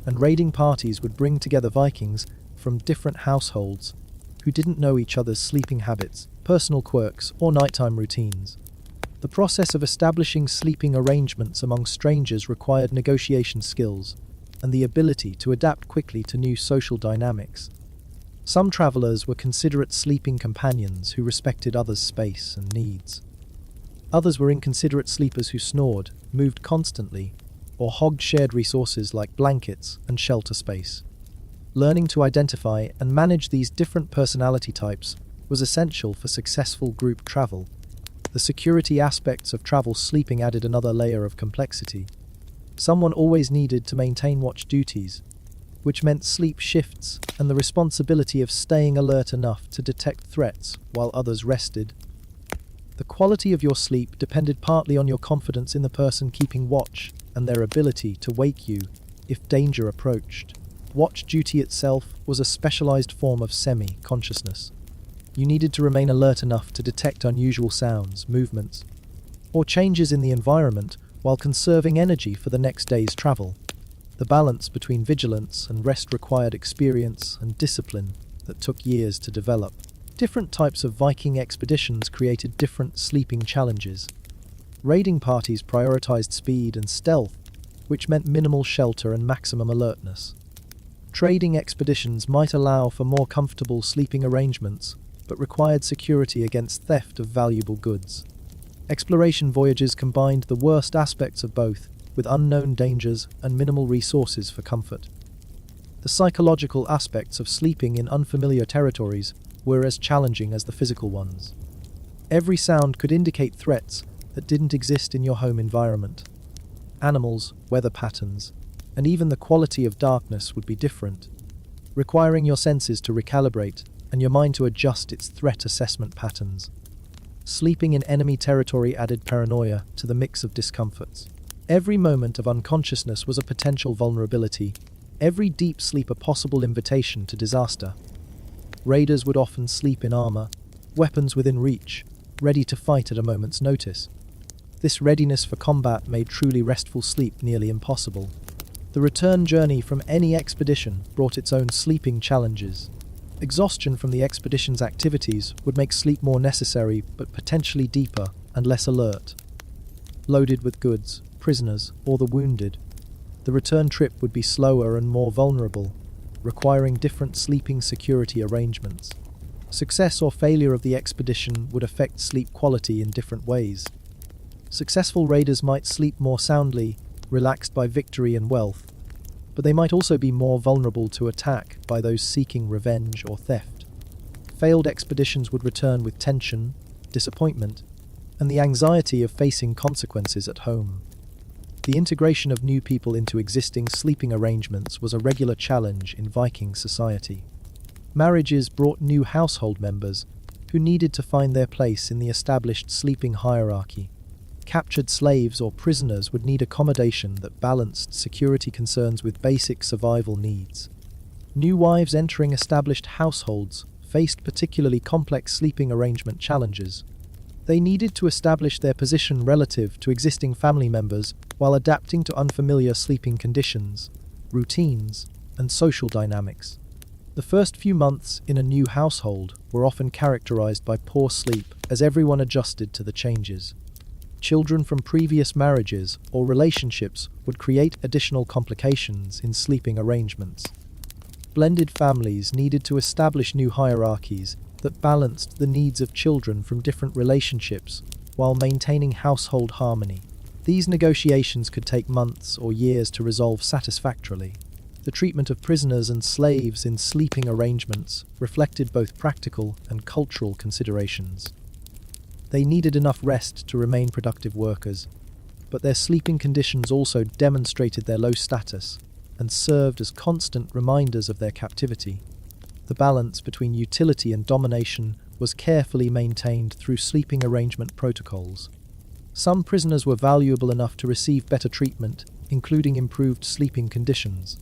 and raiding parties would bring together Vikings from different households who didn't know each other's sleeping habits, personal quirks, or nighttime routines. The process of establishing sleeping arrangements among strangers required negotiation skills and the ability to adapt quickly to new social dynamics. Some travelers were considerate sleeping companions who respected others' space and needs. Others were inconsiderate sleepers who snored, moved constantly, or hogged shared resources like blankets and shelter space. Learning to identify and manage these different personality types was essential for successful group travel. The security aspects of travel sleeping added another layer of complexity. Someone always needed to maintain watch duties, which meant sleep shifts and the responsibility of staying alert enough to detect threats while others rested. The quality of your sleep depended partly on your confidence in the person keeping watch and their ability to wake you if danger approached. Watch duty itself was a specialized form of semi-consciousness. You needed to remain alert enough to detect unusual sounds, movements, or changes in the environment while conserving energy for the next day's travel. The balance between vigilance and rest required experience and discipline that took years to develop. Different types of Viking expeditions created different sleeping challenges. Raiding parties prioritized speed and stealth, which meant minimal shelter and maximum alertness. Trading expeditions might allow for more comfortable sleeping arrangements, but required security against theft of valuable goods. Exploration voyages combined the worst aspects of both, with unknown dangers and minimal resources for comfort. The psychological aspects of sleeping in unfamiliar territories were as challenging as the physical ones. Every sound could indicate threats that didn't exist in your home environment. Animals, weather patterns, and even the quality of darkness would be different, requiring your senses to recalibrate and your mind to adjust its threat assessment patterns. Sleeping in enemy territory added paranoia to the mix of discomforts. Every moment of unconsciousness was a potential vulnerability, every deep sleep a possible invitation to disaster. Raiders would often sleep in armor, weapons within reach, ready to fight at a moment's notice. This readiness for combat made truly restful sleep nearly impossible. The return journey from any expedition brought its own sleeping challenges. Exhaustion from the expedition's activities would make sleep more necessary but potentially deeper and less alert. Loaded with goods, prisoners, or the wounded, the return trip would be slower and more vulnerable, requiring different sleeping security arrangements. Success or failure of the expedition would affect sleep quality in different ways. Successful raiders might sleep more soundly, relaxed by victory and wealth, but they might also be more vulnerable to attack by those seeking revenge or theft. Failed expeditions would return with tension, disappointment, and the anxiety of facing consequences at home. The integration of new people into existing sleeping arrangements was a regular challenge in Viking society. Marriages brought new household members who needed to find their place in the established sleeping hierarchy. Captured slaves or prisoners would need accommodation that balanced security concerns with basic survival needs. New wives entering established households faced particularly complex sleeping arrangement challenges. They needed to establish their position relative to existing family members while adapting to unfamiliar sleeping conditions, routines, and social dynamics. The first few months in a new household were often characterized by poor sleep as everyone adjusted to the changes. Children from previous marriages or relationships would create additional complications in sleeping arrangements. Blended families needed to establish new hierarchies that balanced the needs of children from different relationships while maintaining household harmony. These negotiations could take months or years to resolve satisfactorily. The treatment of prisoners and slaves in sleeping arrangements reflected both practical and cultural considerations. They needed enough rest to remain productive workers, but their sleeping conditions also demonstrated their low status and served as constant reminders of their captivity. The balance between utility and domination was carefully maintained through sleeping arrangement protocols. Some prisoners were valuable enough to receive better treatment, including improved sleeping conditions.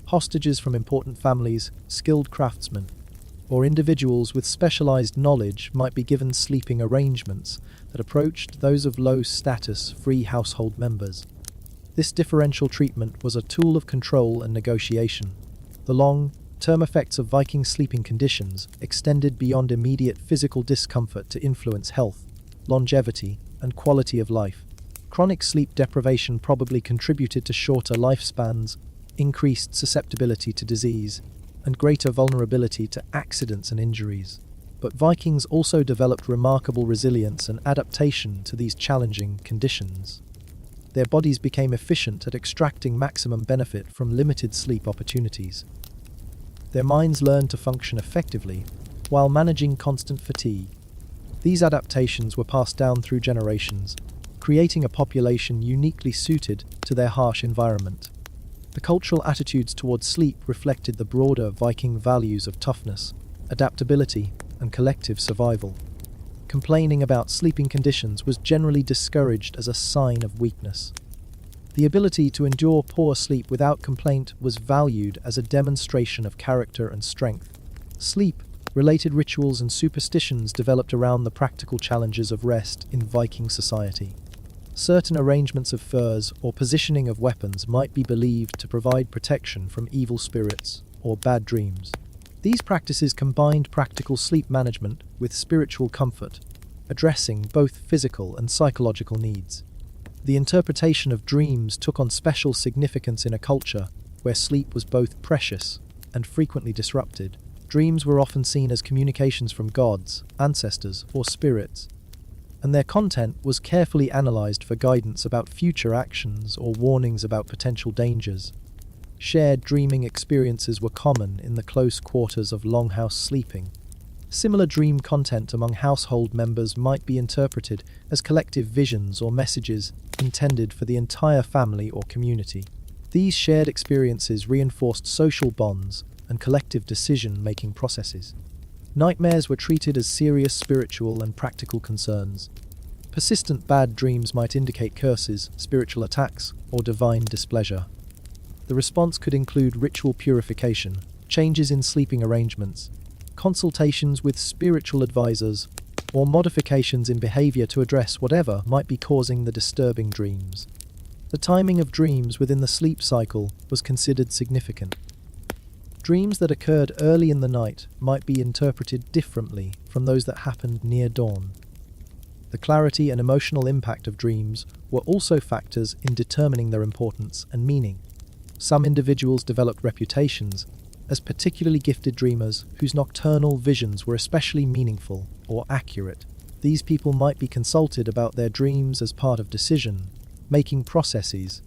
Hostages from important families, skilled craftsmen, or individuals with specialized knowledge might be given sleeping arrangements that approached those of low-status free household members. This differential treatment was a tool of control and negotiation. The long-term effects of Viking sleeping conditions extended beyond immediate physical discomfort to influence health, longevity, and quality of life. Chronic sleep deprivation probably contributed to shorter lifespans, increased susceptibility to disease, and greater vulnerability to accidents and injuries. But Vikings also developed remarkable resilience and adaptation to these challenging conditions. Their bodies became efficient at extracting maximum benefit from limited sleep opportunities. Their minds learned to function effectively while managing constant fatigue. These adaptations were passed down through generations, creating a population uniquely suited to their harsh environment. The cultural attitudes towards sleep reflected the broader Viking values of toughness, adaptability, and collective survival. Complaining about sleeping conditions was generally discouraged as a sign of weakness. The ability to endure poor sleep without complaint was valued as a demonstration of character and strength. Sleep-related rituals and superstitions developed around the practical challenges of rest in Viking society. Certain arrangements of furs or positioning of weapons might be believed to provide protection from evil spirits or bad dreams. These practices combined practical sleep management with spiritual comfort, addressing both physical and psychological needs. The interpretation of dreams took on special significance in a culture where sleep was both precious and frequently disrupted. Dreams were often seen as communications from gods, ancestors, or spirits, and their content was carefully analyzed for guidance about future actions or warnings about potential dangers. Shared dreaming experiences were common in the close quarters of longhouse sleeping. Similar dream content among household members might be interpreted as collective visions or messages intended for the entire family or community. These shared experiences reinforced social bonds and collective decision-making processes. Nightmares were treated as serious spiritual and practical concerns. Persistent bad dreams might indicate curses, spiritual attacks, or divine displeasure. The response could include ritual purification, changes in sleeping arrangements, consultations with spiritual advisors, or modifications in behavior to address whatever might be causing the disturbing dreams. The timing of dreams within the sleep cycle was considered significant. Dreams that occurred early in the night might be interpreted differently from those that happened near dawn. The clarity and emotional impact of dreams were also factors in determining their importance and meaning. Some individuals developed reputations as particularly gifted dreamers whose nocturnal visions were especially meaningful or accurate. These people might be consulted about their dreams as part of decision-making processes,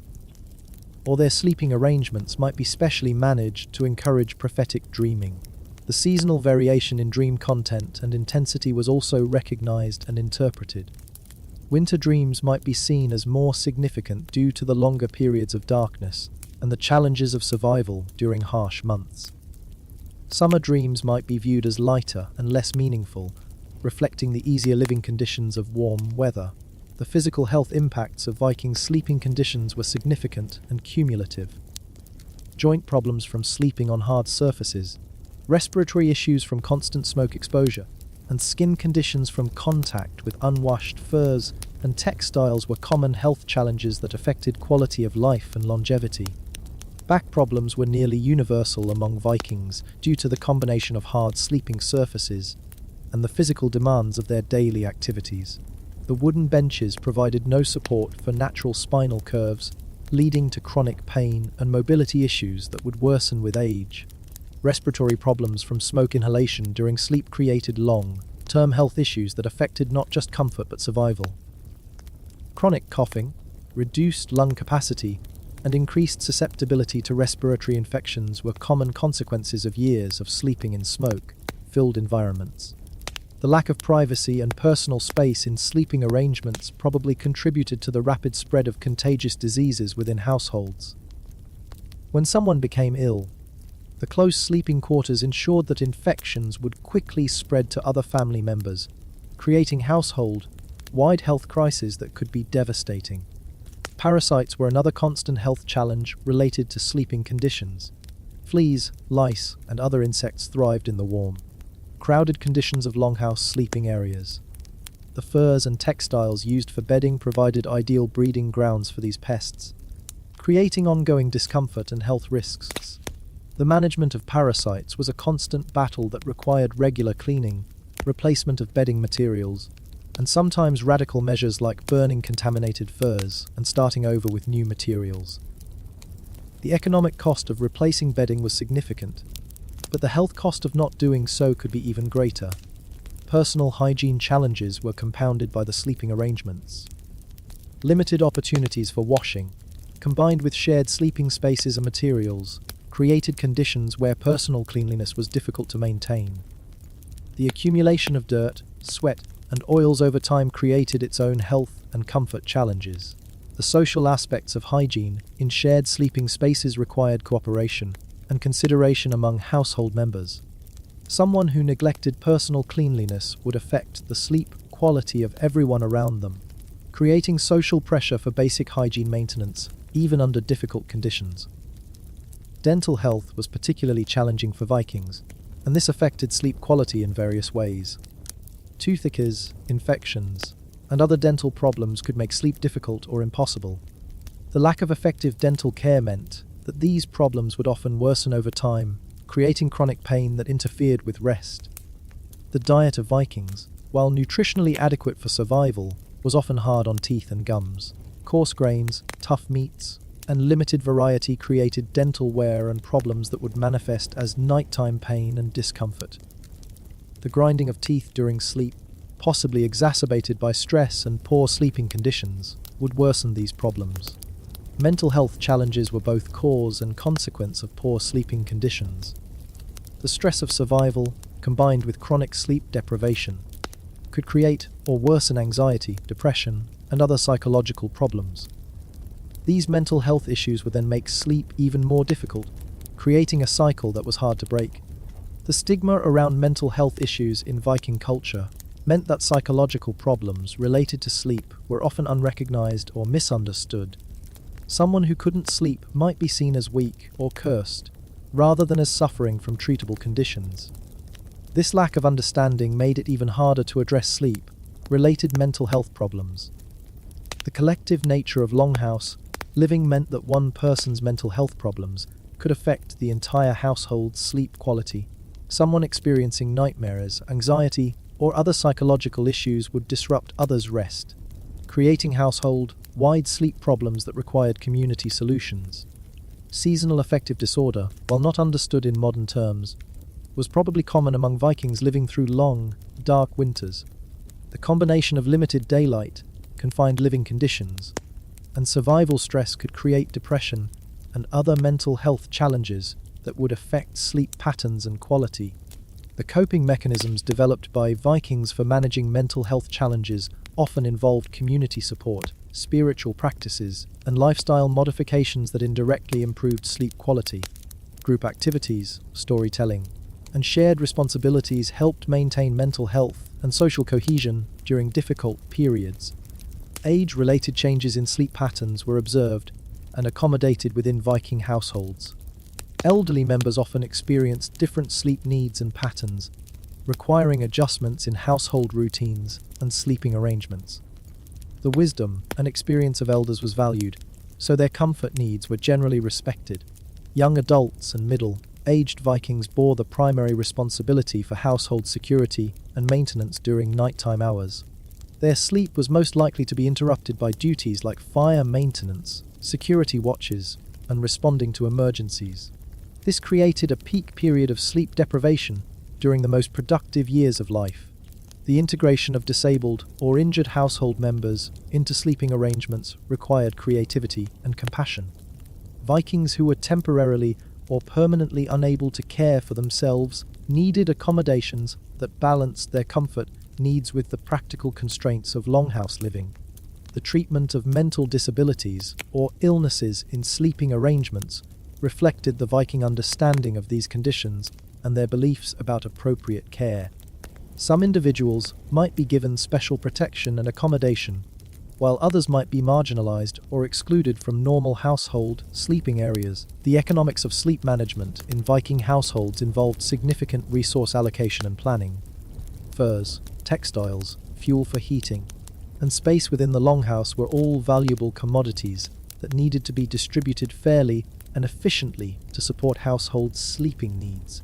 or their sleeping arrangements might be specially managed to encourage prophetic dreaming. The seasonal variation in dream content and intensity was also recognized and interpreted. Winter dreams might be seen as more significant due to the longer periods of darkness and the challenges of survival during harsh months. Summer dreams might be viewed as lighter and less meaningful, reflecting the easier living conditions of warm weather. The physical health impacts of Viking sleeping conditions were significant and cumulative. Joint problems from sleeping on hard surfaces, respiratory issues from constant smoke exposure, and skin conditions from contact with unwashed furs and textiles were common health challenges that affected quality of life and longevity. Back problems were nearly universal among Vikings due to the combination of hard sleeping surfaces and the physical demands of their daily activities. The wooden benches provided no support for natural spinal curves, leading to chronic pain and mobility issues that would worsen with age. Respiratory problems from smoke inhalation during sleep created long-term health issues that affected not just comfort but survival. Chronic coughing, reduced lung capacity, and increased susceptibility to respiratory infections were common consequences of years of sleeping in smoke-filled environments. The lack of privacy and personal space in sleeping arrangements probably contributed to the rapid spread of contagious diseases within households. When someone became ill, the close sleeping quarters ensured that infections would quickly spread to other family members, creating household-wide health crises that could be devastating. Parasites were another constant health challenge related to sleeping conditions. Fleas, lice, and other insects thrived in the warm, crowded conditions of longhouse sleeping areas. The furs and textiles used for bedding provided ideal breeding grounds for these pests. creating ongoing discomfort and health risks. The management of parasites was a constant battle that required regular cleaning, replacement of bedding materials, and sometimes radical measures like burning contaminated furs and starting over with new materials. The economic cost of replacing bedding was significant, but the health cost of not doing so could be even greater. Personal hygiene challenges were compounded by the sleeping arrangements. Limited opportunities for washing, combined with shared sleeping spaces and materials, created conditions where personal cleanliness was difficult to maintain. The accumulation of dirt, sweat, and oils over time created its own health and comfort challenges. The social aspects of hygiene in shared sleeping spaces required cooperation and consideration among household members. Someone who neglected personal cleanliness would affect the sleep quality of everyone around them, creating social pressure for basic hygiene maintenance, even under difficult conditions. Dental health was particularly challenging for Vikings, and this affected sleep quality in various ways. Toothaches, infections, and other dental problems could make sleep difficult or impossible. The lack of effective dental care meant that these problems would often worsen over time, creating chronic pain that interfered with rest. The diet of Vikings, while nutritionally adequate for survival, was often hard on teeth and gums. Coarse grains, tough meats, and limited variety created dental wear and problems that would manifest as nighttime pain and discomfort. The grinding of teeth during sleep, possibly exacerbated by stress and poor sleeping conditions, would worsen these problems. Mental health challenges were both cause and consequence of poor sleeping conditions. The stress of survival, combined with chronic sleep deprivation, could create or worsen anxiety, depression, and other psychological problems. These mental health issues would then make sleep even more difficult, creating a cycle that was hard to break. The stigma around mental health issues in Viking culture meant that psychological problems related to sleep were often unrecognized or misunderstood. Someone who couldn't sleep might be seen as weak or cursed, rather than as suffering from treatable conditions. This lack of understanding made it even harder to address sleep-related mental health problems. The collective nature of longhouse living meant that one person's mental health problems could affect the entire household's sleep quality. Someone experiencing nightmares, anxiety, or other psychological issues would disrupt others' rest, creating household-wide sleep problems that required community solutions. Seasonal affective disorder, while not understood in modern terms, was probably common among Vikings living through long, dark winters. The combination of limited daylight, confined living conditions, and survival stress could create depression and other mental health challenges that would affect sleep patterns and quality. The coping mechanisms developed by Vikings for managing mental health challenges often involved community support, spiritual practices, and lifestyle modifications that indirectly improved sleep quality. Group activities, storytelling, and shared responsibilities helped maintain mental health and social cohesion during difficult periods. Age-related changes in sleep patterns were observed and accommodated within Viking households. Elderly members often experienced different sleep needs and patterns, requiring adjustments in household routines and sleeping arrangements. The wisdom and experience of elders was valued, so their comfort needs were generally respected. Young adults and middle-aged Vikings bore the primary responsibility for household security and maintenance during nighttime hours. Their sleep was most likely to be interrupted by duties like fire maintenance, security watches, and responding to emergencies. This created a peak period of sleep deprivation during the most productive years of life. The integration of disabled or injured household members into sleeping arrangements required creativity and compassion. Vikings who were temporarily or permanently unable to care for themselves needed accommodations that balanced their comfort needs with the practical constraints of longhouse living. The treatment of mental disabilities or illnesses in sleeping arrangements reflected the Viking understanding of these conditions and their beliefs about appropriate care. Some individuals might be given special protection and accommodation, while others might be marginalized or excluded from normal household sleeping areas. The economics of sleep management in Viking households involved significant resource allocation and planning. Furs, textiles, fuel for heating, and space within the longhouse were all valuable commodities that needed to be distributed fairly and efficiently to support households' sleeping needs.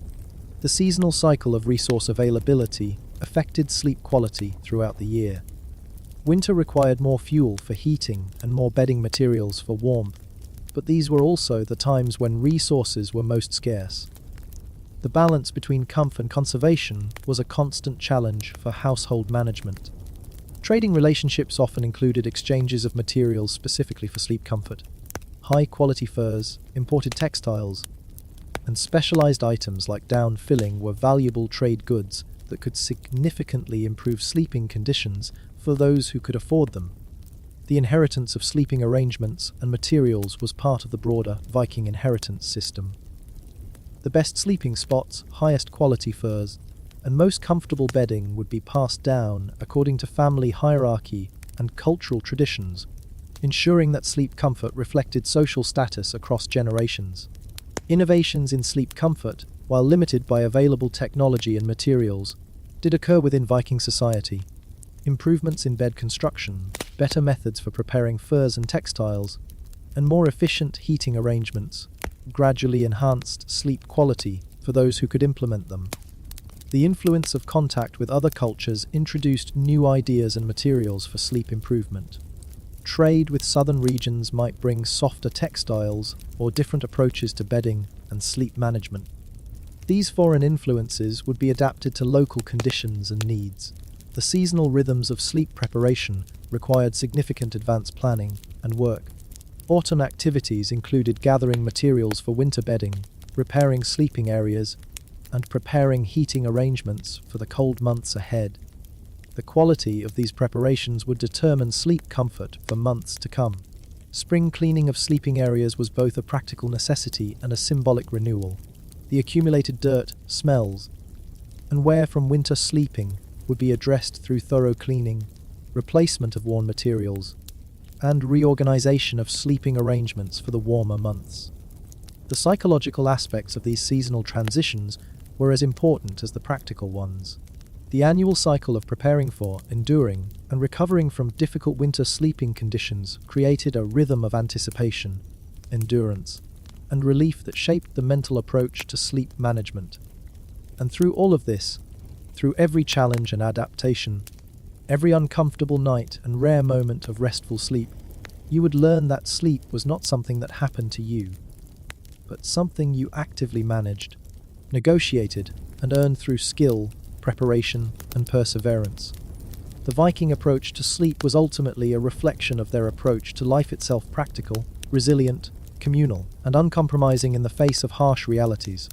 The seasonal cycle of resource availability affected sleep quality throughout the year. Winter required more fuel for heating and more bedding materials for warmth, but these were also the times when resources were most scarce. The balance between comfort and conservation was a constant challenge for household management. Trading relationships often included exchanges of materials specifically for sleep comfort. High-quality furs, imported textiles, and specialized items like down filling were valuable trade goods that could significantly improve sleeping conditions for those who could afford them. The inheritance of sleeping arrangements and materials was part of the broader Viking inheritance system. The best sleeping spots, highest quality furs, and most comfortable bedding would be passed down according to family hierarchy and cultural traditions, ensuring that sleep comfort reflected social status across generations. Innovations in sleep comfort, while limited by available technology and materials, did occur within Viking society. Improvements in bed construction, better methods for preparing furs and textiles, and more efficient heating arrangements gradually enhanced sleep quality for those who could implement them. The influence of contact with other cultures introduced new ideas and materials for sleep improvement. Trade with southern regions might bring softer textiles or different approaches to bedding and sleep management. These foreign influences would be adapted to local conditions and needs. The seasonal rhythms of sleep preparation required significant advanced planning and work. Autumn activities included gathering materials for winter bedding, repairing sleeping areas, and preparing heating arrangements for the cold months ahead. The quality of these preparations would determine sleep comfort for months to come. Spring cleaning of sleeping areas was both a practical necessity and a symbolic renewal. The accumulated dirt, smells, and wear from winter sleeping would be addressed through thorough cleaning, replacement of worn materials, and reorganization of sleeping arrangements for the warmer months. The psychological aspects of these seasonal transitions were as important as the practical ones. The annual cycle of preparing for, enduring, and recovering from difficult winter sleeping conditions created a rhythm of anticipation, endurance, and relief that shaped the mental approach to sleep management. And through all of this, through every challenge and adaptation, every uncomfortable night and rare moment of restful sleep, you would learn that sleep was not something that happened to you, but something you actively managed, negotiated, and earned through skill, preparation, and perseverance. The Viking approach to sleep was ultimately a reflection of their approach to life itself: practical, resilient, communal, and uncompromising in the face of harsh realities.